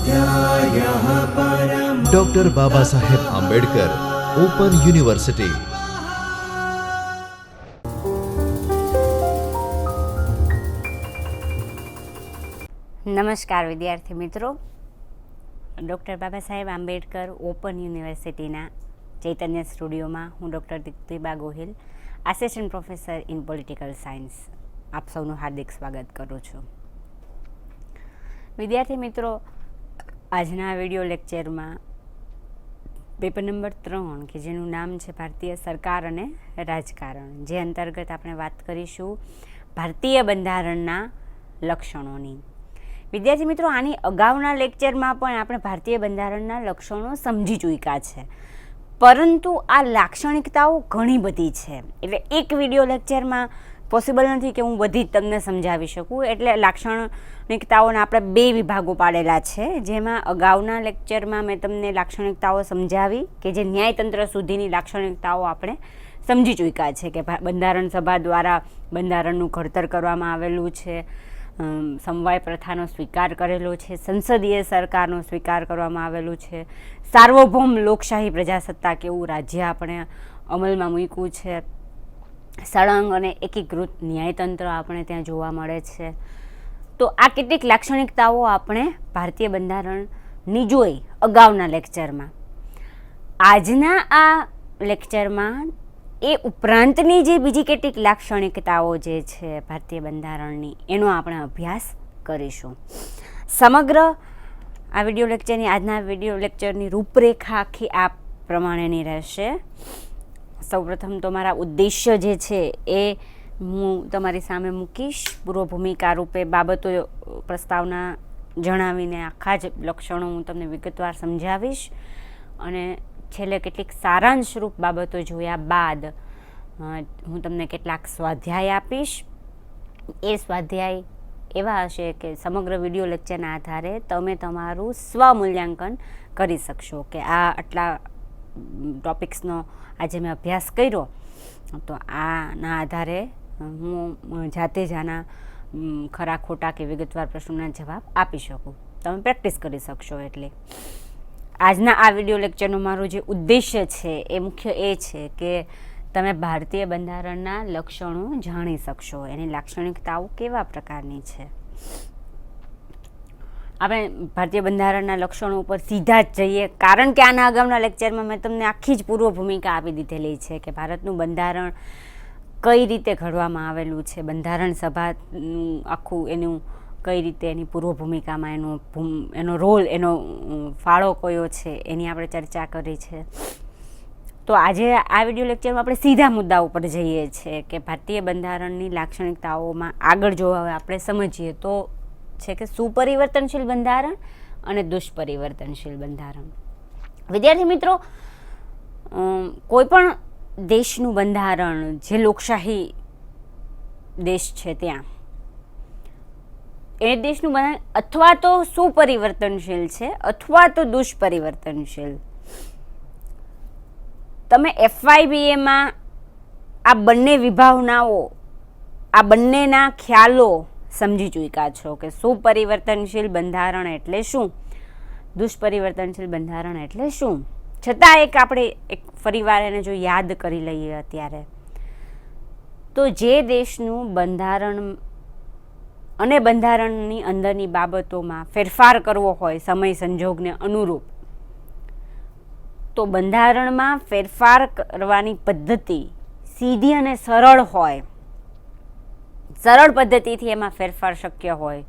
स्वाध्यायः परमः। Doctor Baba Saheb Ambedkar open university. નમસ્કાર વિદ્યાર્થી મિત્રો, ડૉક્ટર બાબા સાહેબ આંબેડકર ઓપન યુનિવર્સિટીના ચૈતન્ય સ્ટુડિયોમાં હું doctor Deeptiba Gohil, assistant professor in political science, આપ સૌનું હાર્દિક સ્વાગત કરું છું. વિદ્યાર્થી મિત્રો, આજના વિડીયો લેક્ચરમાં પેપર નંબર 3 કે જેનું નામ છે ભારતીય સરકાર અને રાજકારણ, જે અંતર્ગત આપણે વાત કરીશું ભારતીય બંધારણના લક્ષણોની. વિદ્યાર્થી મિત્રો, આની અગાઉના લેક્ચરમાં પણ આપણે ભારતીય બંધારણના લક્ષણો સમજી ચૂક્યા છે, પરંતુ આ લાક્ષણિકતાઓ ઘણી બધી છે, એટલે એક વિડીયો લેક્ચરમાં પોસિબલ નથી કે હું બધી જ તમને સમજાવી શકું. એટલે લાક્ષણિકતાઓના આપણે 2 વિભાગો પાડેલા છે, જેમાં અગાઉના લેક્ચરમાં મેં તમને લાક્ષણિકતાઓ સમજાવી કે જે ન્યાયતંત્ર સુધીની લાક્ષણિકતાઓ આપણે સમજી ચૂક્યા છે, કે બંધારણ સભા દ્વારા બંધારણનું ઘડતર કરવામાં આવેલું છે, સમવાય પ્રથાનો સ્વીકાર કરેલો છે, સંસદીય સરકારનો સ્વીકાર કરવામાં આવેલું છે, સાર્વભૌમ લોકશાહી પ્રજાસત્તાક એવું રાજ્ય આપણે અમલમાં મૂક્યું છે, સળંગ અને એકીકૃત ન્યાયતંત્ર આપણે ત્યાં જોવા મળે છે. તો આ કેટલીક લાક્ષણિકતાઓ આપણે ભારતીય બંધારણની જોઈ અગાઉના લેક્ચરમાં. આજના આ લેક્ચરમાં એ ઉપરાંતની જે બીજી કેટલીક લાક્ષણિકતાઓ જે છે ભારતીય બંધારણની, એનો આપણે અભ્યાસ કરીશું. સમગ્ર આ વિડીયો લેક્ચરની, આજના વિડીયો લેક્ચરની રૂપરેખા આખી આ પ્રમાણેની રહેશે. સૌપ્રથમ તો મારા ઉદ્દેશ્ય જે છે એ હું તમારી સામે મૂકીશ, પૂર્વ ભૂમિકા રૂપે બાબતો પ્રસ્તાવના જણાવીને આખા જ લક્ષણો હું તમને વિગતવાર સમજાવીશ, અને છેલ્લે કેટલીક સારાંશરૂપ બાબતો જોયા બાદ હું તમને કેટલાક સ્વાધ્યાય આપીશ. એ સ્વાધ્યાય એવા હશે કે સમગ્ર વિડીયો લેક્ચરના આધારે તમે તમારું સ્વમૂલ્યાંકન કરી શકશો કે આ આટલા ટોપિક્સનો આજે મેં અભ્યાસ કર્યો, તો આના આધારે હું જાતે જ આના ખરા ખોટા કે વિગતવાર પ્રશ્નોના જવાબ આપી શકું. તમે પ્રેક્ટિસ કરી શકશો. એટલે આજના આ વિડીયો લેક્ચરનો મારો જે ઉદ્દેશ્ય છે એ મુખ્ય એ છે કે તમે ભારતીય બંધારણના લક્ષણો જાણી શકશો, એની લાક્ષણિકતાઓ કેવા પ્રકારની છે. આપણે ભારતીય બંધારણના લક્ષણો ઉપર સીધા જ જઈએ, કારણ કે આના અગાઉના લેક્ચરમાં મેં તમને આખી જ પૂર્વ ભૂમિકા આપી દીધેલી છે કે ભારતનું બંધારણ કઈ રીતે ઘડવામાં આવેલું છે, બંધારણ સભાનું આખું એનું કઈ રીતે એની પૂર્વ ભૂમિકામાં એનો રોલ, એનો ફાળો કયો છે, એની આપણે ચર્ચા કરી છે. તો આજે આ વિડીયો લેક્ચરમાં આપણે સીધા મુદ્દા ઉપર જઈએ છીએ કે ભારતીય બંધારણની લાક્ષણિકતાઓમાં આગળ જો હવે આપણે સમજીએ તો છે કે સુપરિવર્તનશીલ બંધારણ અને દુષ્પરિવર્તનશીલ બંધારણ. વિદ્યાર્થી મિત્રો, કોઈ પણ દેશનું બંધારણ, જે લોકશાહી દેશ છે ત્યાં એ દેશનું બંધારણ અથવા તો સુપરિવર્તનશીલ છે અથવા તો દુષ્પરિવર્તનશીલ. તમે FYBAમાં આ બંને વિભાવનાઓ, આ બંનેના ખ્યાલો સમજી ચૂક્યા છો કે સુપરિવર્તનશીલ બંધારણ એટલે શું, દુષ્પરિવર્તનશીલ બંધારણ એટલે શું. છતાં આપણે ફરીવાર એને જો યાદ કરી લઈએ અત્યારે, તો જે દેશનું બંધારણ અને બંધારણની અંદરની બાબતોમાં ફેરફાર કરવો હોય સમય સંજોગને અનુરૂપ, તો બંધારણમાં ફેરફાર કરવાની પદ્ધતિ સીધી અને સરળ હોય, સરળ પદ્ધતિથી એમાં ફેરફાર શક્ય હોય,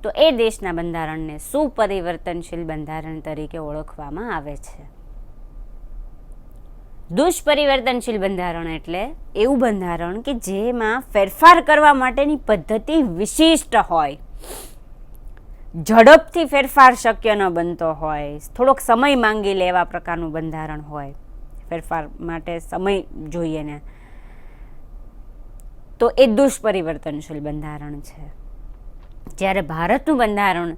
તો એ દેશના બંધારણને સુપરિવર્તનશીલ બંધારણ તરીકે ઓળખવામાં આવે છે. દુષ્પરિવર્તનશીલ બંધારણ એટલે એવું બંધારણ કે જેમાં ફેરફાર કરવા માટેની પદ્ધતિ વિશિષ્ટ હોય, ઝડપથી ફેરફાર શક્ય ન બનતો હોય, થોડોક સમય માંગી લે એવા પ્રકારનું બંધારણ હોય, ફેરફાર માટે સમય જોઈએ ને, તો એ દુષ્પરિવર્તનશીલ બંધારણ છે. જ્યારે ભારતનું બંધારણ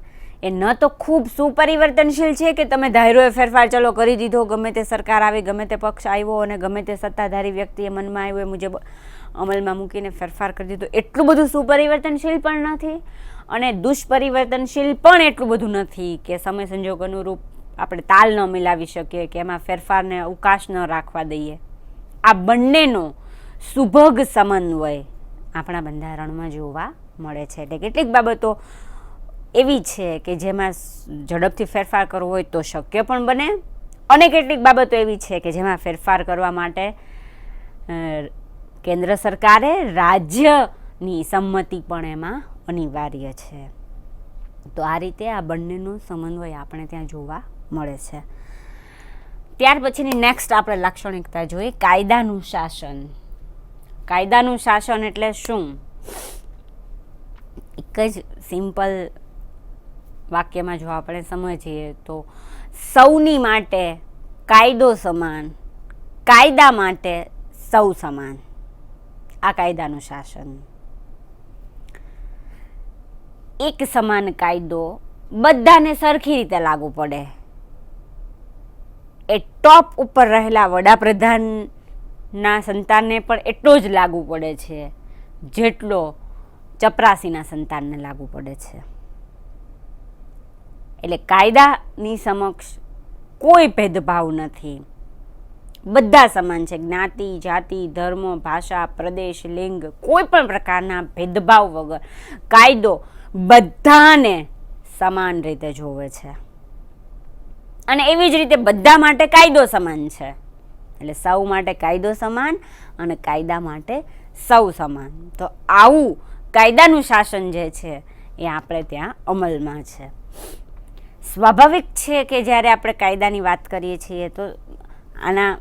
એ ન તો ખૂબ સુપરિવર્તનશીલ છે કે તમે ધાર્યો એ ફેરફાર ચલો કરી દીધો, ગમે તે સરકાર આવી, ગમે તે પક્ષ આવ્યો અને ગમે તે સત્તાધારી વ્યક્તિએ મનમાં આવ્યો એ મુજબ અમલમાં મૂકીને ફેરફાર કરી દીધો, એટલું બધું સુપરિવર્તનશીલ પણ નથી. અને દુષ્પરિવર્તનશીલ પણ એટલું બધું નથી કે સમય સંજોગ અનુરૂપ આપણે તાલ ન મિલાવી શકીએ કે એમાં ફેરફારને અવકાશ ન રાખવા દઈએ. આ બંનેનો સુભગ સમન્વય આપણા બંધારણમાં જોવા મળે છે. એટલે કેટલીક બાબતો એવી છે કે જેમાં ઝડપથી ફેરફાર કરવો હોય તો શક્ય પણ બને, અને કેટલીક બાબતો એવી છે કે જેમાં ફેરફાર કરવા માટે કેન્દ્ર સરકારે રાજ્યની સંમતિ પણ એમાં અનિવાર્ય છે. તો આ રીતે આ બંનેનો સમન્વય આપણે ત્યાં જોવા મળે છે. ત્યાર પછીની નેક્સ્ટ આપણે લાક્ષણિકતા જોઈએ, કાયદાનું શાસન. કાયદાનું શાસન એટલે શું? એક જ સિમ્પલ વાક્યમાં જો આપણે સમજીએ તો સૌની માટે કાયદો સમાન, કાયદા માટે સૌ સમાન. આ કાયદાનું શાસન. એક સમાન કાયદો બધાને સરખી રીતે લાગુ પડે. એ ટોપ ઉપર રહેલા વડાપ્રધાનના સંતાનને પણ એટલો જ લાગુ પડે છે જેટલો ચપરાસીના સંતાનને લાગુ પડે છે. એટલે કાયદાની સમક્ષ કોઈ ભેદભાવ નથી, બધા સમાન છે. જ્ઞાતિ, જાતિ, ધર્મ, ભાષા, પ્રદેશ, લિંગ, કોઈ પણ પ્રકારના ભેદભાવ વગર કાયદો બધાને સમાન રીતે જોવે છે. અને એવી જ રીતે બધા માટે કાયદો સમાન છે. એટલે સૌ માટે કાયદો સમાન અને કાયદા માટે સૌ સમાન. તો આવું કાયદાનું શાસન જે છે એ આપણે ત્યાં અમલમાં છે. સ્વાભાવિક છે કે જ્યારે આપણે કાયદાની વાત કરીએ છીએ તો આના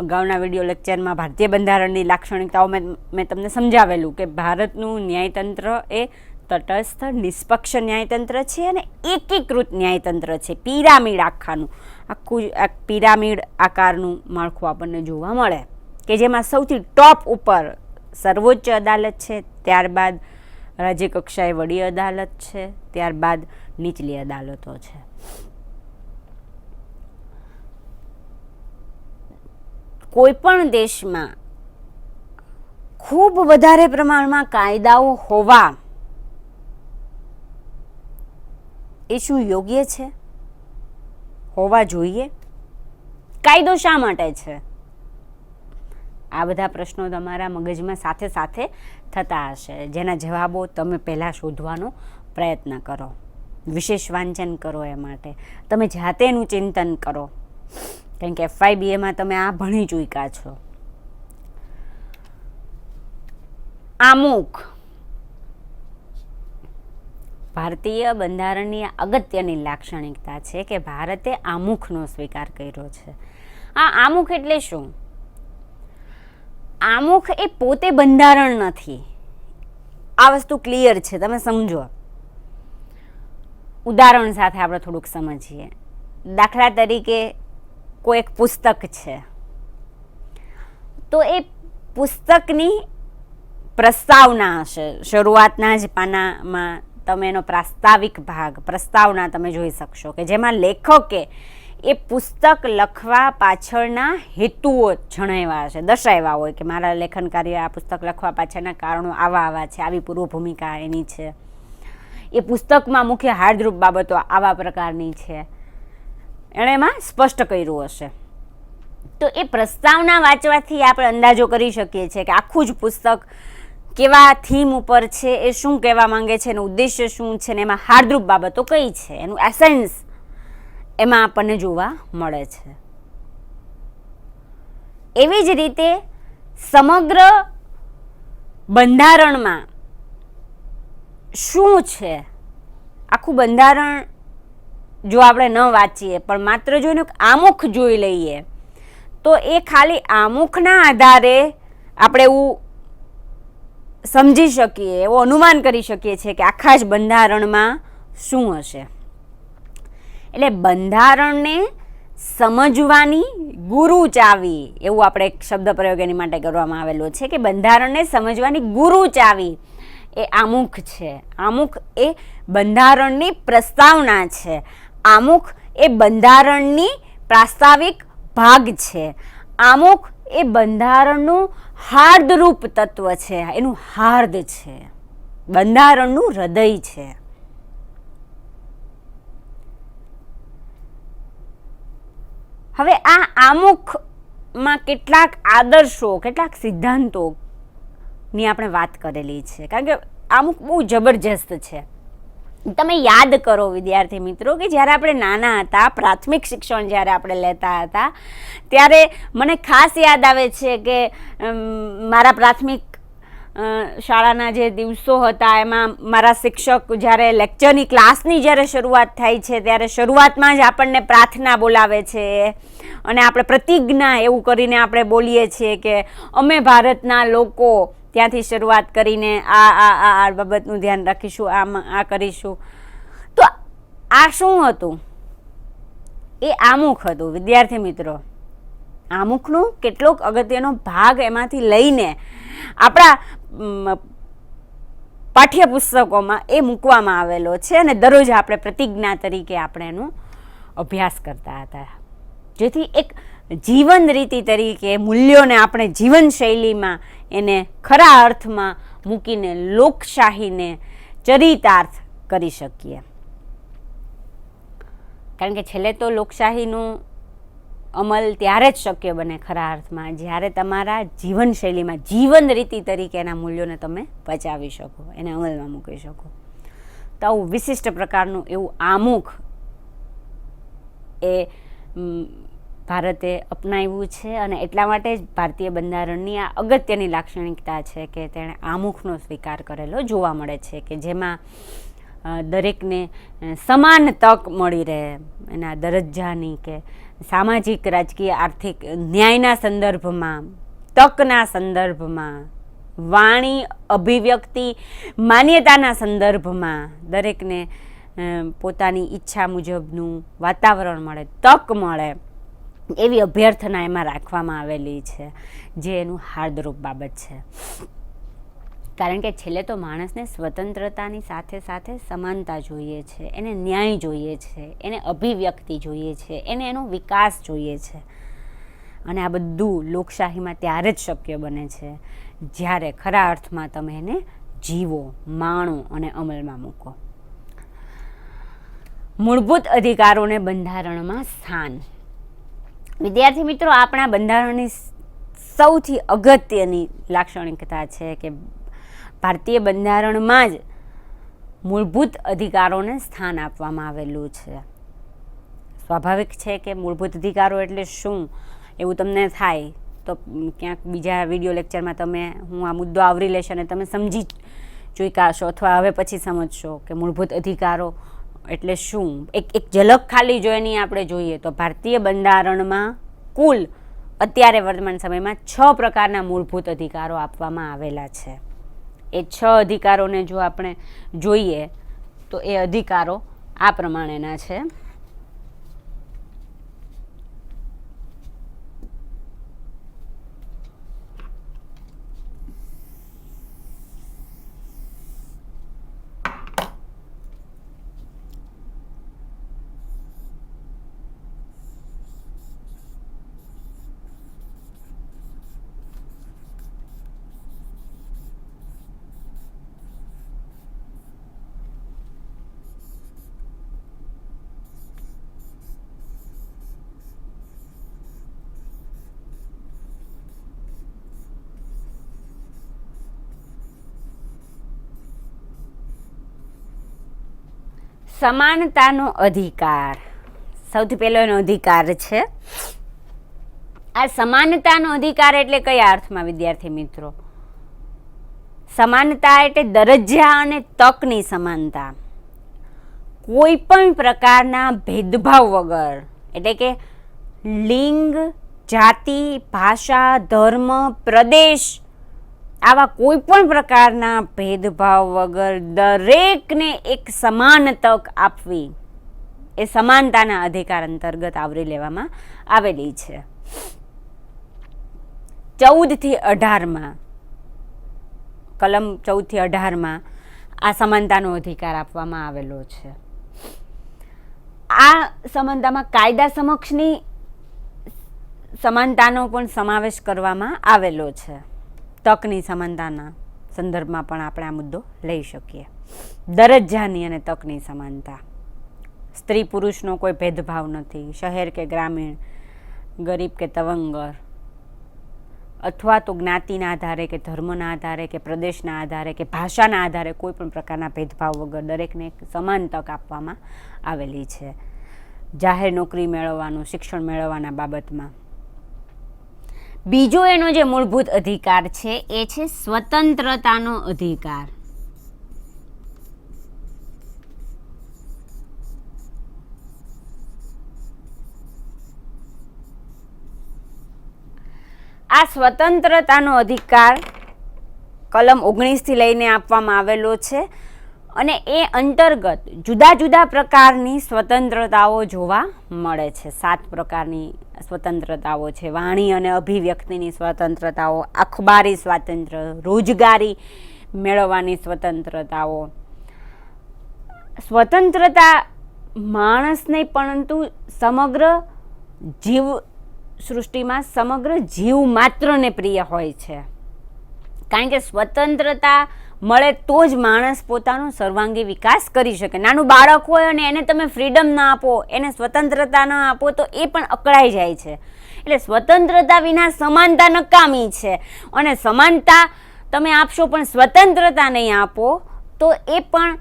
અગાઉના વિડીયો લેક્ચરમાં ભારતીય બંધારણની લાક્ષણિકતાઓ મેં તમને સમજાવેલું કે ભારતનું ન્યાયતંત્ર એ તટસ્થ નિષ્પક્ષ ન્યાયતંત્ર છે અને એકીકૃત ન્યાયતંત્ર છે. પિરામિડ આખાનું આખું પિરામિડ આકારનું માળખું આપણને જોવા મળે કે જેમાં સૌથી ટોપ ઉપર સર્વોચ્ચ અદાલત છે, ત્યારબાદ રાજ્ય કક્ષાએ વડી અદાલત છે, ત્યારબાદ નીચલી અદાલતો છે. કોઈ પણ દેશમાં ખૂબ વધારે પ્રમાણમાં કાયદાઓ હોવા એ શું યોગ્ય છે? હોવા જોઈએ? કાયદો શા માટે છે? આ બધા પ્રશ્નો તમારા મગજમાં સાથે સાથે થતા હશે, જેના જવાબો તમે પહેલાં શોધવાનો પ્રયત્ન કરો, વિશેષ વાંચન કરો. એ માટે તમે જાતે એનું ચિંતન કરો, કારણ કે FYBAમાં તમે આ ભણી ચૂક્યા છો. આમુખ ભારતીય બંધારણની અગત્યની લાક્ષણિકતા છે કે ભારતે આમુખનો સ્વીકાર કર્યો છે. આ આમુખ એટલે શું? આમુખ એ પોતે બંધારણ નથી. આ વસ્તુ ક્લિયર છે, તમે સમજો. ઉદાહરણ સાથે આપણે થોડુંક સમજીએ. દાખલા તરીકે કોઈ એક પુસ્તક છે, તો એ પુસ્તકની પ્રસ્તાવના હશે. શરૂઆતના જ પાનામાં તમે એનો પ્રાસ્તાવિક ભાગ, પ્રસ્તાવના તમે જોઈ શકશો કે જેમાં લેખકે એ પુસ્તક લખવા પાછળના હેતુઓ જણાવ્યા હશે, દર્શાવ્યા હોય કે મારા લેખન કાર્ય, આ પુસ્તક લખવા પાછળના કારણો આવા છે, આવી પૂર્વ ભૂમિકા એની છે, એ પુસ્તકમાં મુખ્ય હાર્દરૂપ બાબતો આવા પ્રકારની છે, એણે એમાં સ્પષ્ટ કર્યું હશે. તો એ પ્રસ્તાવના વાંચવાથી આપણે અંદાજો કરી શકીએ છીએ કે આખું જ પુસ્તક કેવા થીમ ઉપર છે, એ શું કહેવા માંગે છે, એનો ઉદ્દેશ્ય શું છે, ને એમાં હાર્દરૂપ બાબતો કઈ છે, એનું એસેન્સ એમાં આપણને જોવા મળે છે. એવી જ રીતે સમગ્ર બંધારણમાં શું છે, આખું બંધારણ જો આપણે ન વાંચીએ પણ માત્ર જો એનો આમુખ જોઈ લઈએ તો એ ખાલી આમુખના આધારે આપણે એવું સમજી શકીએ, એવો અનુમાન કરી શકીએ છીએ કે આખા જ બંધારણમાં શું હશે. એટલે બંધારણને સમજવાની ગુરુ ચાવી, એવું આપણે એક શબ્દ પ્રયોગ એની માટે કરવામાં આવેલો છે કે બંધારણને સમજવાની ગુરુ ચાવી એ આમુખ છે. આમુખ એ બંધારણની પ્રસ્તાવના છે. આમુખ એ બંધારણની પ્રાસ્તાવિક ભાગ છે. આમુખ એ બંધારણનું હાર્દરૂપ તત્વ છે, એનું હાર્દ છે, બંધારણનું હૃદય છે. હવે આ આમુખમાં કેટલાક આદર્શો, કેટલાક સિદ્ધાંતોની આપણે વાત કરેલી છે, કારણ કે આમુખ બહુ જબરજસ્ત છે. તમે યાદ કરો વિદ્યાર્થી મિત્રો કે જ્યારે આપણે નાના હતા, પ્રાથમિક શિક્ષણ જ્યારે આપણે લેતા હતા, ત્યારે મને ખાસ યાદ આવે છે કે મારા પ્રાથમિક શાળાના જે દિવસો હતા એમાં મારા શિક્ષક જ્યારે લેક્ચરની ક્લાસની જ્યારે શરૂઆત થાય છે ત્યારે શરૂઆતમાં જ આપણને પ્રાર્થના બોલાવે છે અને આપણે પ્રતિજ્ઞા એવું કરીને આપણે બોલીએ છીએ કે અમે ભારતના લોકો, ત્યાંથી શરૂઆત કરીને આ બાબતનું ધ્યાન રાખીશું, આ કરીશું. તો આ શું હતું? એ આમુખ હતું વિદ્યાર્થી મિત્રો. આમુખનો કેટલોક અગત્યનો ભાગ એમાંથી લઈને આપણા પાઠ્યપુસ્તકોમાં એ મૂકવામાં આવેલો છે અને દરરોજ આપણે પ્રતિજ્ઞા તરીકે આપણે એનો અભ્યાસ કરતા હતા, જેથી એક જીવન રીતિ તરીકે મૂલ્યોને આપણે જીવનશૈલીમાં એને ખરા અર્થમાં મૂકીને લોકશાહીને ચરિતાર્થ કરી શકીએ. કારણ કે છેલ્લે તો લોકશાહીનો અમલ ત્યારે જ શક્ય બને ખરા અર્થમાં જ્યારે તમારા જીવનશૈલીમાં, જીવન રીતિ તરીકે એના મૂલ્યોને તમે પચાવી શકો, એને અમલમાં મૂકી શકો. તો આવું વિશિષ્ટ પ્રકારનું એવું આમુખ એ ભારતે અપનાવ્યું છે અને એટલા માટે જ ભારતીય બંધારણની આ અગત્યની લાક્ષણિકતા છે કે તેણે આમુખનો સ્વીકાર કરેલો જોવા મળે છે, કે જેમાં દરેકને સમાન તક મળી રહે એના દરજ્જાની, કે સામાજિક, રાજકીય, આર્થિક ન્યાયના સંદર્ભમાં, તકના સંદર્ભમાં, વાણી, અભિવ્યક્તિ, માન્યતાના સંદર્ભમાં દરેકને પોતાની ઈચ્છા મુજબનું વાતાવરણ મળે, તક મળે, એવી અભ્યર્થના એમાં રાખવામાં આવેલી છે, જે એનું હાર્દરૂપ બાબત છે. કારણ કે છેલ્લે તો માણસને સ્વતંત્રતાની સાથે સાથે સમાનતા જોઈએ છે, એને ન્યાય જોઈએ છે, એને અભિવ્યક્તિ જોઈએ છે, એને એનો વિકાસ જોઈએ છે. અને આ બધું લોકશાહીમાં ત્યારે જ શક્ય બને છે જ્યારે ખરા અર્થમાં તમે એને જીવો, માણો અને અમલમાં મૂકો. મૂળભૂત અધિકારોને બંધારણમાં સ્થાન. વિદ્યાર્થી મિત્રો, આપણા બંધારણની સૌથી અગત્યની લાક્ષણિકતા છે કે ભારતીય બંધારણમાં જ મૂળભૂત અધિકારોને સ્થાન આપવામાં આવેલું છે. સ્વાભાવિક છે કે મૂળભૂત અધિકારો એટલે શું એવું તમને થાય તો ક્યાંક બીજા વિડીયો લેક્ચરમાં હું આ મુદ્દો આવરી લઈશ અને તમે સમજી ચૂક્યા અથવા હવે પછી સમજશો કે મૂળભૂત અધિકારો એટલે શું. એક ઝલક ખાલી જો એની આપણે જોઈએ તો ભારતીય બંધારણમાં કુલ અત્યારે વર્તમાન સમયમાં 6 પ્રકારના મૂળભૂત અધિકારો આપવામાં આવેલા છે. એ 6 અધિકારોને જો આપણે જોઈએ તો એ અધિકારો આ પ્રમાણેના છે. સમાનતાનો અધિકાર સૌથી પહેલો એનો અધિકાર છે. આ સમાનતાનો અધિકાર એટલે કયા અર્થમાં વિદ્યાર્થી મિત્રો? સમાનતા એટલે દરજ્જા અને તકની સમાનતા, કોઈ પણ પ્રકારના ભેદભાવ વગર, એટલે કે લિંગ, જાતિ, ભાષા, ધર્મ, પ્રદેશ આવા કોઈ પણ પ્રકારના ભેદભાવ વગર દરેકને એક સમાન તક આપવી એ સમાનતાના અધિકાર અંતર્ગત આવરી લેવામાં આવેલી છે. 14 થી 18 કલમ 14 થી 18 આ સમાનતાનો અધિકાર આપવામાં આવેલો છે. આ સમાનતામાં કાયદા સમક્ષની સમાનતાનો પણ સમાવેશ કરવામાં આવેલો છે. તકની સમાનતાના સંદર્ભમાં પણ આપણે આ મુદ્દો લઈ શકીએ. દરજ્જાની અને તકની સમાનતા, સ્ત્રી પુરુષનો કોઈ ભેદભાવ નથી, શહેર કે ગ્રામીણ, ગરીબ કે તવંગર, અથવા તો જ્ઞાતિના આધારે કે ધર્મના આધારે કે પ્રદેશના આધારે કે ભાષાના આધારે કોઈ પણ પ્રકારના ભેદભાવ વગર દરેકને એક સમાન તક આપવામાં આવેલી છે જાહેર નોકરી મેળવવાનું, શિક્ષણ મેળવવાના બાબતમાં. બીજો એનો જે મૂળભૂત અધિકાર છે એ છે સ્વતંત્રતાનો અધિકાર. આ સ્વતંત્રતાનો અધિકાર કલમ 19 લઈને આપવામાં આવેલો છે અને એ અંતર્ગત જુદા જુદા પ્રકારની સ્વતંત્રતાઓ જોવા મળે છે. 7 પ્રકારની સ્વતંત્રતાઓ છે. વાણી અને અભિવ્યક્તિની સ્વતંત્રતાઓ, અખબારી સ્વાતંત્ર્ય, રોજગારી મેળવવાની સ્વતંત્રતાઓ. સ્વતંત્રતા માણસ નહીં પરંતુ સમગ્ર જીવ સૃષ્ટિમાં સમગ્ર જીવ માત્રને પ્રિય હોય છે, કારણ કે સ્વતંત્રતા મળે તો જ માણસ પોતાનો સર્વાંગી વિકાસ કરી શકે. નાનું બાળક હોય અને એને તમે ફ્રીડમ ના આપો, એને સ્વતંત્રતા ન આપો તો એ પણ અકળાઈ જાય છે. એટલે સ્વતંત્રતા વિના સમાનતા નકામી છે અને સમાનતા તમે આપશો પણ સ્વતંત્રતા નહીં આપો તો એ પણ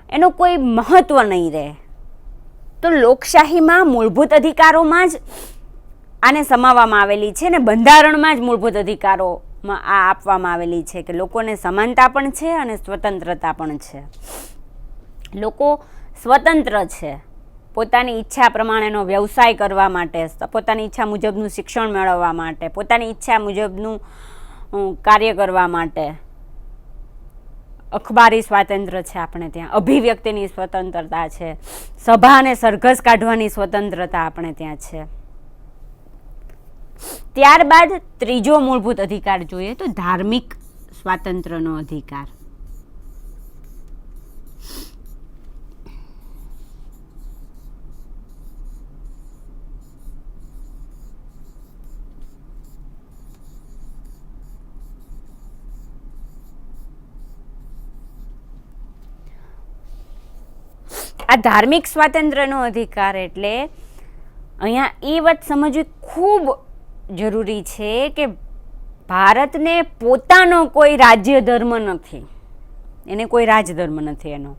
એનો કોઈ મહત્વ નહીં રહે. તો લોકશાહીમાં મૂળભૂત અધિકારોમાં જ આને સમાવવામાં આવેલી છે ને બંધારણમાં જ મૂળભૂત અધિકારોમાં આ આપવામાં આવેલી છે કે લોકોને સમાનતા પણ છે અને સ્વતંત્રતા પણ છે. લોકો સ્વતંત્ર છે પોતાની ઈચ્છા પ્રમાણેનો વ્યવસાય કરવા માટે, પોતાની ઈચ્છા મુજબનું શિક્ષણ મેળવવા માટે, પોતાની ઈચ્છા મુજબનું કાર્ય કરવા માટે. અખબારી સ્વાતંત્ર્ય છે આપણે ત્યાં, અભિવ્યક્તિની સ્વતંત્રતા છે, સભા અને સરઘસ કાઢવાની સ્વતંત્રતા આપણે ત્યાં છે. ત્યારબાદ ત્રીજો મૂળભૂત અધિકાર જોઈએ તો ધાર્મિક સ્વાતંત્ર્યનો અધિકાર. આ ધાર્મિક સ્વાતંત્ર્યનો અધિકાર એટલે અહીંયા એ વાત સમજવી ખૂબ જરૂરી છે કે ભારતને પોતાનો કોઈ રાજ્ય ધર્મ નથી, એને કોઈ રાજધર્મ નથી. એનો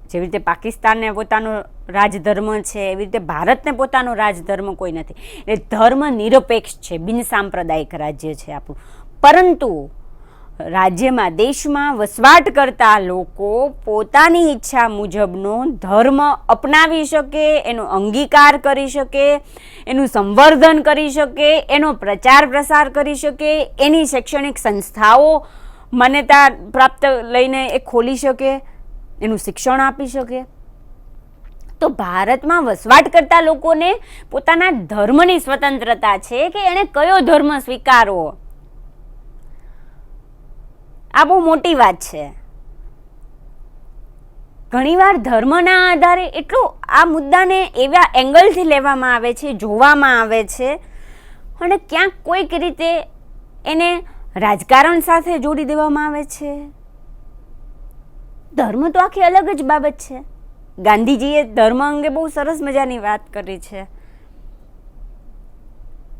જેવી રીતે પાકિસ્તાનને પોતાનો રાજધર્મ છે એવી રીતે ભારતને પોતાનો રાજધર્મ કોઈ નથી. એટલે ધર્મ નિરપેક્ષ છે, બિન સાંપ્રદાયિક રાજ્ય છે આપણું. પરંતુ રાજ્યમાં, દેશમાં વસવાટ કરતા લોકો પોતાની ઈચ્છા મુજબનો ધર્મ અપનાવી શકે, એનો અંગીકાર કરી શકે, એનું સંવર્ધન કરી શકે, એનો પ્રચાર પ્રસાર કરી શકે, એની શૈક્ષણિક સંસ્થાઓ માન્યતા પ્રાપ્ત લઈને એ ખોલી શકે, એનું શિક્ષણ આપી શકે. તો ભારતમાં વસવાટ કરતા લોકોને પોતાના ધર્મની સ્વતંત્રતા છે કે એણે કયો ધર્મ સ્વીકારવો. આ બહુ મોટી વાત છે. ઘણીવાર ધર્મના આધારે એટલો આ મુદ્દાને એવા એંગલથી લેવામાં આવે છે, જોવામાં આવે છે અને ક્યાંક કોઈક રીતે એને રાજકારણ સાથે જોડી દેવામાં આવે છે. ધર્મ તો આખી અલગ જ બાબત છે. ગાંધીજીએ ધર્મ અંગે બહુ સરસ મજાની વાત કરી છે.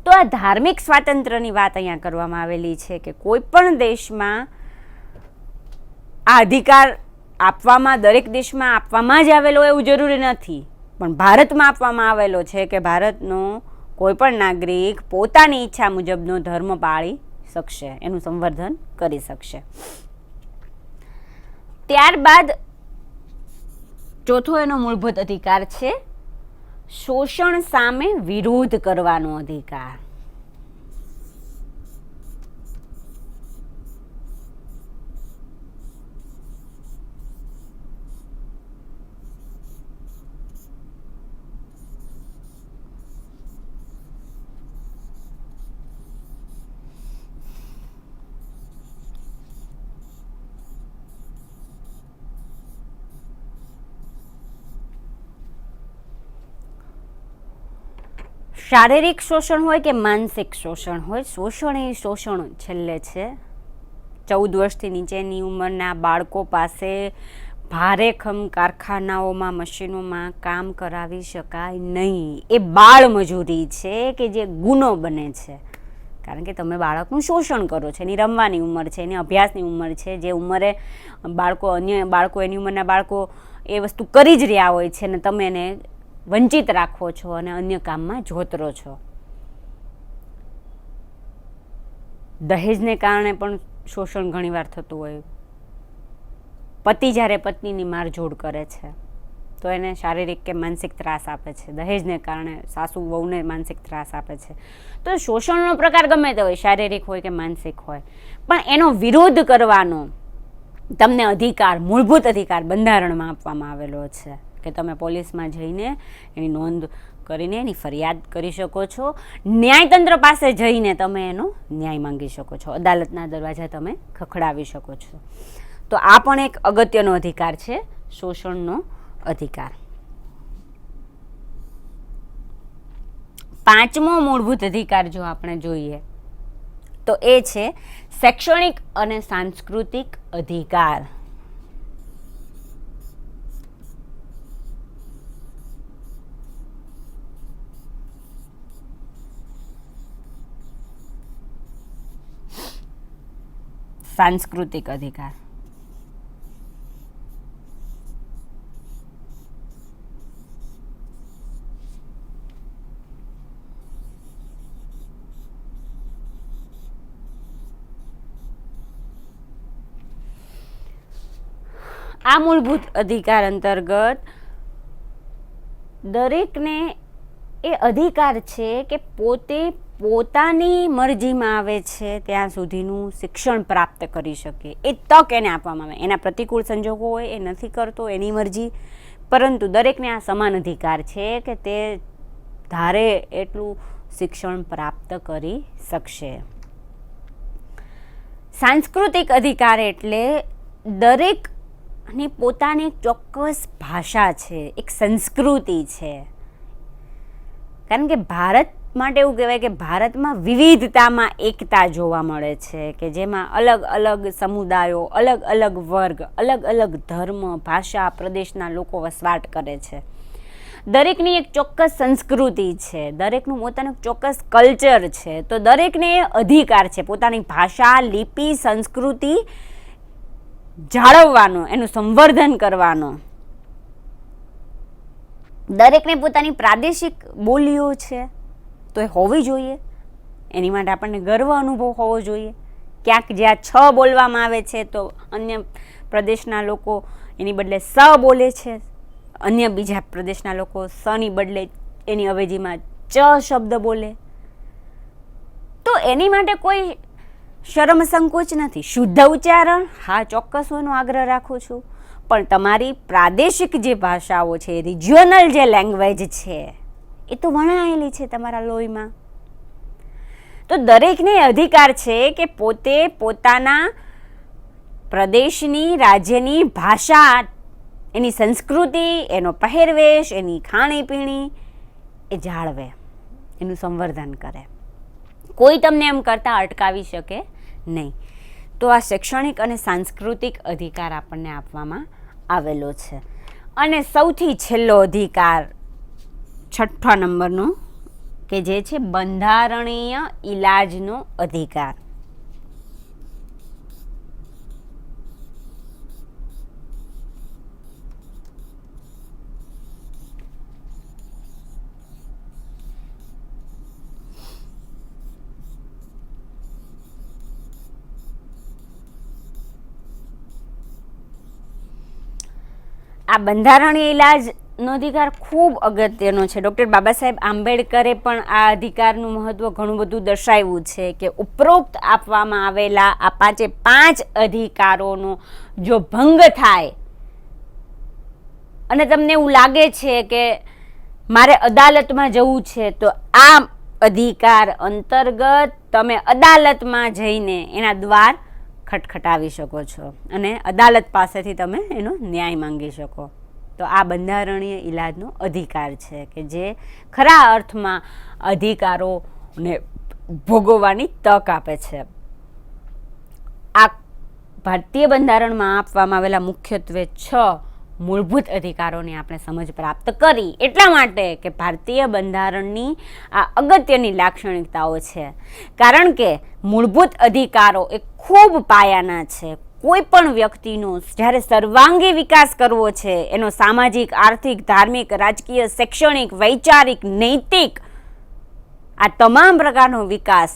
તો આ ધાર્મિક સ્વાતંત્ર્યની વાત અહીંયા કરવામાં આવેલી છે કે કોઈ પણ દેશમાં આ અધિકાર આપવામાં, દરેક દેશમાં આપવામાં જ આવેલો એવું જરૂરી નથી, પણ ભારતમાં આપવામાં આવેલો છે કે ભારતનો કોઈ પણ નાગરિક પોતાની ઈચ્છા મુજબનો ધર્મ પાળી શકશે, એનું સંવર્ધન કરી શકશે. ત્યારબાદ ચોથો એનો મૂળભૂત અધિકાર છે શોષણ સામે વિરોધ કરવાનો અધિકાર. શારીરિક શોષણ હોય કે માનસિક શોષણ હોય, શોષણ એ શોષણ છેલ્લે છે. 14 વર્ષથી નીચેની ઉંમરના બાળકો પાસે ભારેખમ કારખાનાઓમાં મશીનોમાં કામ કરાવી શકાય નહીં. એ બાળ મજૂરી છે કે જે ગુનો બને છે. કારણ કે તમે બાળકનું શોષણ કરો છો. એની રમવાની ઉંમર છે, એની અભ્યાસની ઉંમર છે, જે ઉંમરે અન્ય બાળકો એની ઉંમરના બાળકો એ વસ્તુ કરી જ રહ્યા હોય છે અને તમે એને વંચિત રાખો છો અને અન્ય કામમાં જોતરો છો. દહેજને કારણે પણ શોષણ ઘણીવાર થતું હોય. પતિ જ્યારે પત્નીની મારઝોડ કરે છે તો એને શારીરિક કે માનસિક ત્રાસ આપે છે. દહેજને કારણે સાસુ વહુને માનસિક ત્રાસ આપે છે. તો શોષણનો પ્રકાર ગમે તે હોય, શારીરિક હોય કે માનસિક હોય, પણ એનો વિરોધ કરવાનો તમને અધિકાર, મૂળભૂત અધિકાર બંધારણમાં આપવામાં આવેલો છે કે તમે પોલીસમાં જઈને એની નોંધ કરીને એની ફરિયાદ કરી શકો છો. ન્યાયતંત્ર પાસે જઈને તમે એનો ન્યાય માંગી શકો છો. અદાલતના દરવાજા તમે ખખડાવી શકો છો. તો આ પણ એક અગત્યનો અધિકાર છે, શોષણનો અધિકાર. 5મો મૂળભૂત અધિકાર જો આપણે જોઈએ તો એ છે શૈક્ષણિક અને સાંસ્કૃતિક અધિકાર. સાંસ્કૃતિક અધિકાર. આ મૂળભૂત અધિકાર અંતર્ગત દરેકને એ અધિકાર છે કે પોતે પોતાની મરજીમાં આવે છે ત્યાં સુધીનું શિક્ષણ પ્રાપ્ત કરી શકે. એ તક એને આપવામાં આવે. એના પ્રતિકૂળ સંજોગો હોય, એ નથી કરતો, એની મરજી, પરંતુ દરેકને આ સમાન અધિકાર છે કે તે ધારે એટલું શિક્ષણ પ્રાપ્ત કરી શકશે. સાંસ્કૃતિક અધિકાર એટલે દરેકની પોતાની એક ચોક્કસ ભાષા છે, એક સંસ્કૃતિ છે. કારણ કે ભારત માટે એવું કહેવાય કે ભારતમાં વિવિધતામાં એકતા જોવા મળે છે, કે જેમાં અલગ અલગ સમુદાયો, અલગ અલગ વર્ગ, અલગ અલગ ધર્મ, ભાષા, પ્રદેશના લોકો વસવાટ કરે છે. દરેકની એક ચોક્કસ સંસ્કૃતિ છે, દરેકનું પોતાનું ચોક્કસ કલ્ચર છે. તો દરેકને અધિકાર છે પોતાની ભાષા, લિપિ, સંસ્કૃતિ જાળવવાનો, એનું સંવર્ધન કરવાનો. દરેકને પોતાની પ્રાદેશિક બોલીઓ છે તો એ હોવી જોઈએ. એની માટે આપણને ગર્વ અનુભવ હોવો જોઈએ. ક્યાંક જ્યાં છ બોલવામાં આવે છે તો અન્ય પ્રદેશના લોકો એની બદલે સ બોલે છે, અન્ય બીજા પ્રદેશના લોકો સની બદલે એની અવેજીમાં ચ શબ્દ બોલે. તો એની માટે કોઈ શરમ સંકોચ નથી. શુદ્ધ ઉચ્ચારણ, હા ચોક્કસ હું એનો આગ્રહ રાખું છું, પણ તમારી પ્રાદેશિક જે ભાષાઓ છે, રિજિયોનલ જે લેંગ્વેજ છે, એ તો વણાયેલી છે તમારા લોહીમાં. તો દરેકને અધિકાર છે કે પોતે પોતાના પ્રદેશની, રાજ્યની ભાષા, એની સંસ્કૃતિ, એનો પહેરવેશ, એની ખાણીપીણી એ જાળવે, એનું સંવર્ધન કરે. કોઈ તમને એમ કરતાં અટકાવી શકે નહીં. તો આ શૈક્ષણિક અને સાંસ્કૃતિક અધિકાર આપણને આપવામાં આવેલો છે. અને સૌથી છેલ્લો અધિકાર 6થા નંબરનો, કે જે છે બંધારણીય ઇલાજનો અધિકાર. આ બંધારણીય ઇલાજનો અધિકાર ખૂબ અગત્યનો છે. ડૉક્ટર બાબા સાહેબ આંબેડકરે પણ આ અધિકારનું મહત્ત્વ ઘણું બધું દર્શાવ્યું છે કે ઉપરોક્ત આપવામાં આવેલા આ 5 અધિકારોનો જો ભંગ થાય અને તમને એવું લાગે છે કે મારે અદાલતમાં જવું છે, તો આ અધિકાર અંતર્ગત તમે અદાલતમાં જઈને એના દ્વાર ખટખટાવી શકો છો અને અદાલત પાસેથી તમે એનો ન્યાય માંગી શકો. તો આ બંધારણીય ઇલાજનો અધિકાર છે કે જે ખરા અર્થમાં અધિકારોને ભોગવવાની તક આપે છે. આ ભારતીય બંધારણમાં આપવામાં આવેલા મુખ્યત્વે 6 મૂળભૂત અધિકારોની આપણે સમજ પ્રાપ્ત કરી. એટલા માટે કે ભારતીય બંધારણની આ અગત્યની લાક્ષણિકતાઓ છે, કારણ કે મૂળભૂત અધિકારો એ ખૂબ પાયાના છે. કોઈ પણ વ્યક્તિનો જ્યારે સર્વાંગી વિકાસ કરવો છે, એનો સામાજિક, આર્થિક, ધાર્મિક, રાજકીય, શૈક્ષણિક, વૈચારિક, નૈતિક આ તમામ પ્રકારનો વિકાસ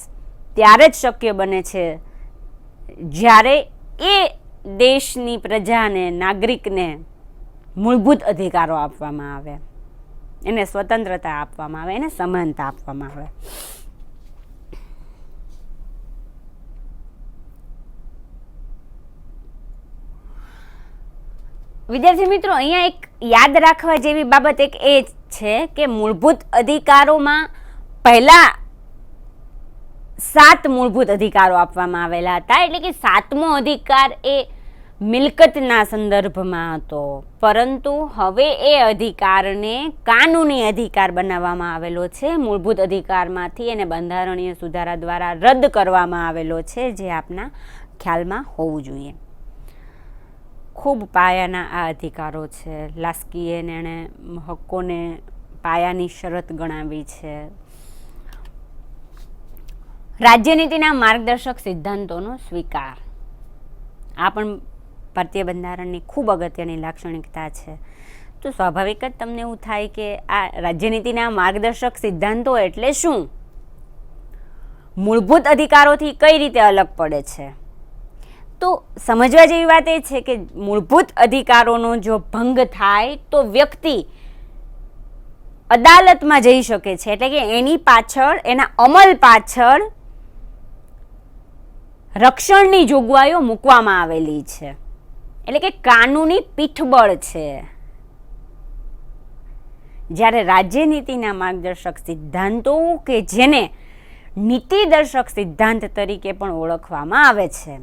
ત્યારે જ શક્ય બને છે જ્યારે એ દેશની પ્રજાને, નાગરિકને મૂળભૂત અધિકારો આપવામાં આવે, એને સ્વતંત્રતા આપવામાં આવે, એને સમાનતા આપવામાં આવે. વિદ્યાર્થી મિત્રો, અહીંયા એક યાદ રાખવા જેવી બાબત એક એ છે કે મૂળભૂત અધિકારોમાં પહેલા 7 મૂળભૂત અધિકારો આપવામાં આવેલા હતા. એટલે કે 7મો અધિકાર એ મિલકતના સંદર્ભમાં હતો, પરંતુ હવે એ અધિકારને કાનૂની અધિકાર બનાવવામાં આવેલો છે. મૂળભૂત અધિકારમાંથી એને બંધારણીય સુધારા દ્વારા રદ કરવામાં આવેલો છે, જે આપના ખ્યાલમાં હોવું જોઈએ. ખૂબ પાયાના આ અધિકારો છે. લાસ્કીએ એણે હકોને પાયાની શરત ગણાવી છે. રાજ્યનીતિના માર્ગદર્શક સિદ્ધાંતોનો સ્વીકાર, આ પણ ભારતીય બંધારણની ખૂબ અગત્યની લાક્ષણિકતા છે. તો સ્વાભાવિક જ તમને એવું થાય કે આ રાજ્યનીતિના માર્ગદર્શક સિદ્ધાંતો એટલે શું, મૂળભૂત અધિકારોથી કઈ રીતે અલગ પડે છે? તો સમજવા જેવી વાત એ છે કે મૂળભૂત અધિકારોનો જો ભંગ થાય તો વ્યક્તિ અદાલતમાં જઈ શકે છે. એટલે કે એની પાછળ, એના અમલ પાછળ રક્ષણની જોગવાઈઓ મૂકવામાં આવેલી છે. એટલે કે કાનૂની પીઠબળ છે. જ્યારે રાજ્યનીતિના માર્ગદર્શક સિદ્ધાંતો, કે જેને નીતિદર્શક સિદ્ધાંત તરીકે પણ ઓળખવામાં આવે છે,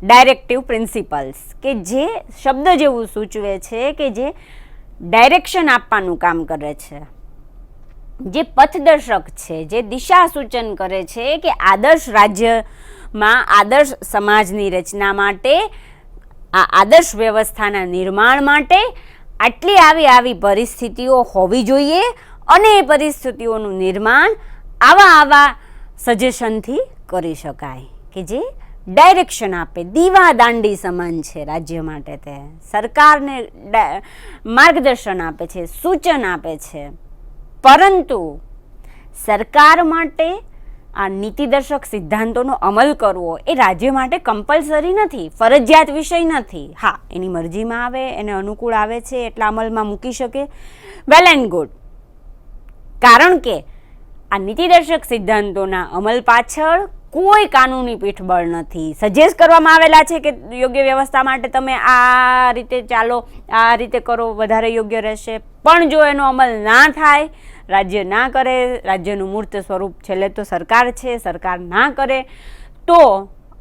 ડાયરેક્ટિવ પ્રિન્સિપલ્સ, કે જે શબ્દ જેવું સૂચવે છે કે જે ડાયરેક્શન આપવાનું કામ કરે છે, જે પથદર્શક છે, જે દિશા સૂચન કરે છે કે આદર્શ રાજ્યમાં આદર્શ સમાજની રચના માટે, આ આદર્શ વ્યવસ્થાના નિર્માણ માટે આટલી આવી પરિસ્થિતિઓ હોવી જોઈએ અને એ પરિસ્થિતિઓનું નિર્માણ આવા સજેશનથી કરી શકાય, કે જે ડાયરેક્શન આપે, દીવા દાંડી સમાન છે રાજ્ય માટે. તે સરકારને માર્ગદર્શન આપે છે, સૂચન આપે છે. પરંતુ સરકાર માટે આ નીતિદર્શક સિદ્ધાંતોનો અમલ કરવો એ રાજ્ય માટે કમ્પલસરી નથી, ફરજિયાત વિષય નથી. હા, એની મરજીમાં આવે, એને અનુકૂળ આવે છે એટલા અમલમાં મૂકી શકે, વેલ એન્ડ ગુડ. કારણ કે આ નીતિદર્શક સિદ્ધાંતોના અમલ પાછળ કોઈ કાનૂની પીઠબળ નથી. સજેસ્ટ કરવામાં આવેલા છે કે યોગ્ય વ્યવસ્થા માટે તમે આ રીતે ચાલો, આ રીતે કરો, વધારે યોગ્ય રહેશે. પણ જો એનો અમલ ના થાય, રાજ્ય ના કરે, રાજ્યનું મૂર્ત સ્વરૂપ છેલ્લે તો સરકાર છે, સરકાર ના કરે, તો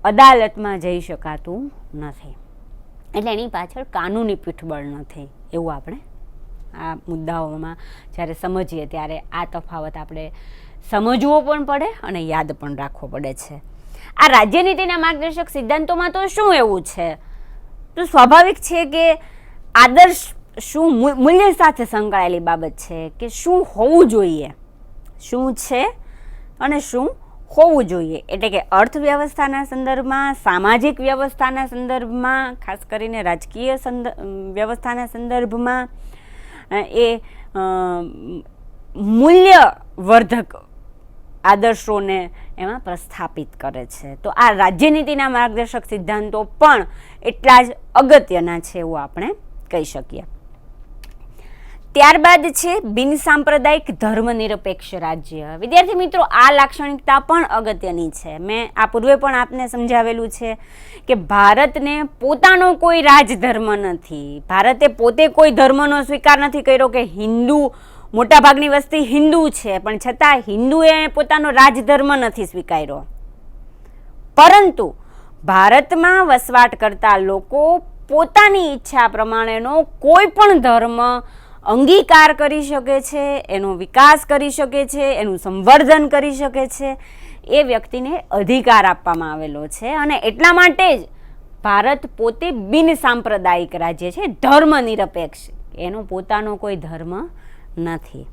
અદાલતમાં જઈ શકાતું નથી. એટલે એની પાછળ કાનૂની પીઠબળ નથી. એવું આપણે આ મુદ્દાઓમાં જ્યારે સમજીએ ત્યારે આ તફાવત આપણે સમજવો પણ પડે અને યાદ પણ રાખવો પડે છે. આ રાજ્યનીતિના માર્ગદર્શક સિદ્ધાંતોમાં તો શું એવું છે? તો સ્વાભાવિક છે કે આદર્શ શું મૂલ્ય સાથે સંકળાયેલી બાબત છે કે શું હોવું જોઈએ, શું છે અને શું હોવું જોઈએ. એટલે કે અર્થવ્યવસ્થાના સંદર્ભમાં, સામાજિક વ્યવસ્થાના સંદર્ભમાં, ખાસ કરીને રાજકીય વ્યવસ્થાના સંદર્ભમાં એ મૂલ્યવર્ધક આદર્શોને એમાં પ્રસ્થાપિત કરે છે. તો આ રાજ્યનીતિના માર્ગદર્શક સિદ્ધાંતો પણ એટલા જ અગત્યના છે એવું આપણે કહી શકીએ. ત્યારબાદ છે બિનસાંપ્રદાયિક ધર્મનિરપેક્ષ રાજ્ય. વિદ્યાર્થી મિત્રો, આ લાક્ષણિકતા પણ અગત્યની છે. મેં આ પૂર્વે પણ આપને સમજાવેલું છે કે ભારતને પોતાનો કોઈ રાજધર્મ નથી. ભારતે પોતે કોઈ ધર્મનો સ્વીકાર નથી કર્યો કે હિન્દુ, મોટાભાગની વસ્તી હિન્દુ છે, પણ છતાં હિન્દુએ પોતાનો રાજધર્મ નથી સ્વીકાર્યો. પરંતુ ભારતમાં વસવાટ કરતા લોકો પોતાની ઈચ્છા પ્રમાણેનો કોઈ પણ ધર્મ અંગીકાર કરી શકે છે, એનો વિકાસ કરી શકે છે, એનું સંવર્ધન કરી શકે છે. એ વ્યક્તિને અધિકાર આપવામાં આવેલો છે અને એટલા માટે જ ભારત પોતે બિન સાંપ્રદાયિક રાજ્ય છે, ધર્મ નિરપેક્ષ, એનો પોતાનો કોઈ ધર્મ નથી.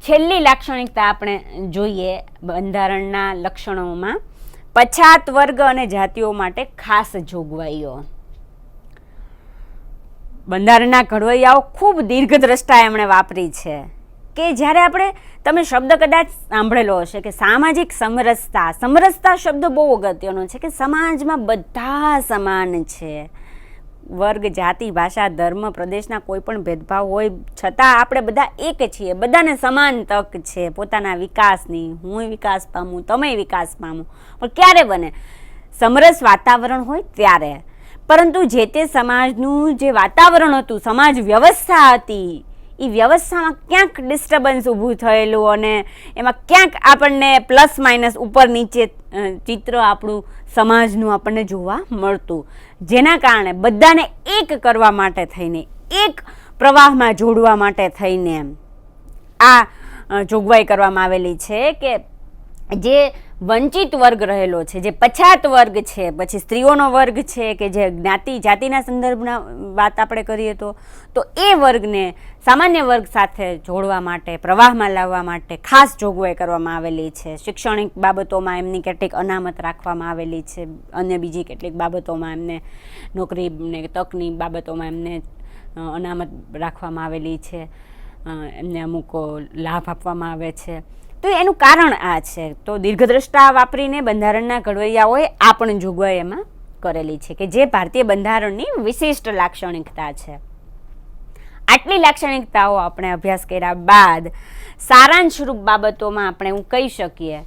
છેલ્લી લાક્ષણિકતા આપણે જોઈએ બંધારણના લક્ષણોમાં, પછાત વર્ગ અને જાતિઓ માટે ખાસ જોગવાઈઓ. બંધારણના ઘડવૈયાઓ ખૂબ દીર્ઘદ્રષ્ટા એમણે વાપરી છે કે જ્યારે તમે શબ્દ કદાચ સાંભળેલો હશે કે સામાજિક સમરસતા. સમરસતા શબ્દ બહુ અગત્યનો છે કે સમાજમાં બધા સમાન છે. વર્ગ, જાતિ, ભાષા, ધર્મ, પ્રદેશના કોઈ પણ ભેદભાવ હોય છતાં આપણે બધા એક છીએ, બધાને સમાન તક છે પોતાના વિકાસની. હું વિકાસ પામું, તમે વિકાસ પામું, પણ ક્યારે બને? સમરસ વાતાવરણ હોય ત્યારે. પરંતુ જે તે સમાજનું જે વાતાવરણ હતું, સમાજ વ્યવસ્થા હતી, એ વ્યવસ્થામાં ક્યાંક ડિસ્ટર્બન્સ ઊભું થયેલું અને એમાં ક્યાંક આપણને પ્લસ માઇનસ ઉપર નીચે ચિત્ર આપણું સમાજનું આપણને જોવા મળતું, જેના કારણે બધાને એક કરવા માટે થઈને, એક પ્રવાહમાં જોડવા માટે થઈને આ જોગવાઈ કરવામાં આવેલી છે કે જે વંચિત વર્ગ રહેલો છે, જે પછાત વર્ગ છે, પછી સ્ત્રીઓનો વર્ગ છે કે જે જાતિના સંદર્ભના વાત આપણે કરીએ તો એ વર્ગને સામાન્ય વર્ગ સાથે જોડવા માટે, પ્રવાહમાં લાવવા માટે ખાસ જોગવાઈ કરવામાં આવેલી છે. શૈક્ષણિક બાબતોમાં એમની કેટલીક અનામત રાખવામાં આવેલી છે, અન્ય બીજી કેટલીક બાબતોમાં એમને નોકરી ને તકની બાબતોમાં એમને અનામત રાખવામાં આવેલી છે, એમને અમુક લાભ આપવામાં આવે છે. તો એનું કારણ આ છે. તો દીર્ઘદ્રષ્ટા વાપરીને બંધારણના ઘડવૈયાઓએ આ પણ જોગવાઈ એમાં કરેલી છે કે જે ભારતીય બંધારણની વિશિષ્ટ લાક્ષણિકતા છે. આટલી લાક્ષણિકતાઓ આપણે અભ્યાસ કર્યા બાદ સારાંશ રૂપ બાબતોમાં આપણે એવું કહી શકીએ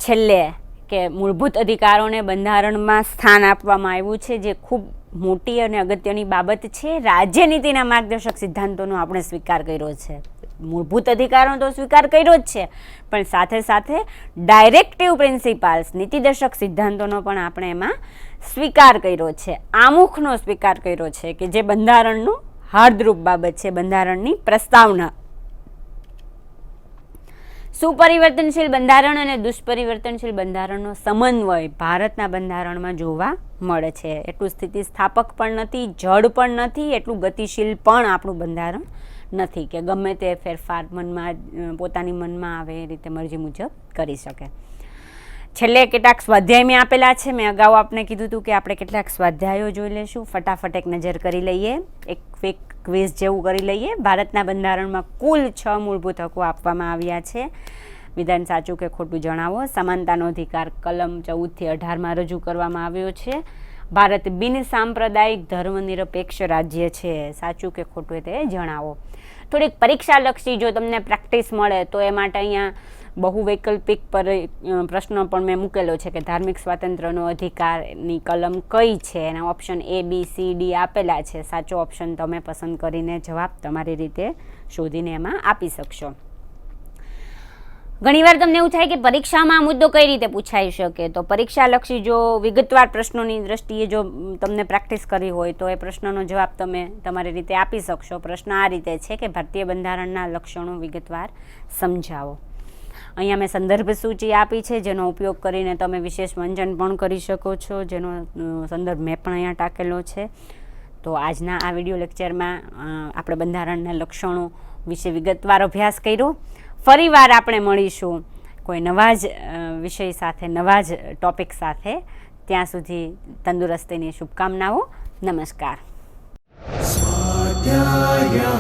છેલ્લે કે મૂળભૂત અધિકારોને બંધારણમાં સ્થાન આપવામાં આવ્યું છે, જે ખૂબ મોટી અને અગત્યની બાબત છે. રાજ્યનીતિના માર્ગદર્શક સિદ્ધાંતોનો આપણે સ્વીકાર કર્યો છે. મૂળભૂત અધિકારોનો તો સ્વીકાર કર્યો જ છે, પણ સાથે સાથે ડાયરેક્ટિવ પ્રિન્સિપાલ્સ, નીતિદર્શક સિદ્ધાંતોનો પણ આપણે એમાં સ્વીકાર કર્યો છે. આમુખનો સ્વીકાર કર્યો છે કે જે બંધારણનું હાર્દરૂપ બાબત છે, બંધારણની પ્રસ્તાવના. સુપરિવર્તનશીલ બંધારણ અને દુષ્પરિવર્તનશીલ બંધારણનો સમન્વય ભારતના બંધારણમાં જોવા મળે છે. એટલું સ્થિતિસ્થાપક પણ નથી, જડ પણ નથી, એટલું ગતિશીલ પણ આપણું બંધારણ નથી કે ગમે તે ફેરફાર પોતાની મનમાં આવે એ રીતે મરજી મુજબ કરી શકે. છેલ્લે કેટલાક સ્વાધ્યાય મેં આપેલા છે. મેં અગાઉ આપને કીધું હતું કે આપણે કેટલાક સ્વાધ્યાયો જોઈ લઈશું. ફટાફટ એક નજર કરી લઈએ, એક ક્વિઝ જેવું કરી લઈએ. ભારતના બંધારણમાં કુલ 6 મૂળભૂત હકો આપવામાં આવ્યા છે. વિધાન સાચું કે ખોટું જણાવો. સમાનતાનો અધિકાર કલમ 14 થી 18 રજૂ કરવામાં આવ્યો છે. ભારત બિન સાંપ્રદાયિક ધર્મનિરપેક્ષ રાજ્ય છે. સાચું કે ખોટું તે જણાવો. થોડીક પરીક્ષાલક્ષી જો તમને પ્રેક્ટિસ મળે તો એ માટે અહીંયા બહુ વૈકલ્પિક પર પ્રશ્નો પણ મેં મૂકેલો છે કે ધાર્મિક સ્વાતંત્ર્યનો અધિકારની કલમ કઈ છે. એના option A, B, C, D આપેલા છે. સાચો ઓપ્શન તમે પસંદ કરીને જવાબ તમારી રીતે શોધીને એમાં આપી શકશો. ઘણીવાર તમને એવું થાય કે પરીક્ષામાં આ મુદ્દો કઈ રીતે પૂછાઈ શકે. તો પરીક્ષાલક્ષી જો વિગતવાર પ્રશ્નોની દ્રષ્ટિએ જો તમને પ્રેક્ટિસ કરી હોય તો એ પ્રશ્નનો જવાબ તમે તમારી રીતે આપી શકશો. પ્રશ્ન આ રીતે છે કે ભારતીય બંધારણના લક્ષણો વિગતવાર સમજાવો. અહીંયા મેં સંદર્ભ સૂચિ આપી છે, જેનો ઉપયોગ કરીને તમે વિશેષ વાંચન પણ કરી શકો છો, જેનો સંદર્ભ મેં પણ અહીંયા ટાંકેલો છે. તો આજના આ વિડીયો લેક્ચરમાં આપણે બંધારણના લક્ષણો વિશે વિગતવાર અભ્યાસ કર્યો. ફરીવાર આપણે મળીશું કોઈ નવા જ વિષય સાથે, નવા જ ટોપિક સાથે. ત્યાં સુધી તંદુરસ્તીની શુભકામનાઓ. નમસ્કાર. સ્વાધ્યાયઃ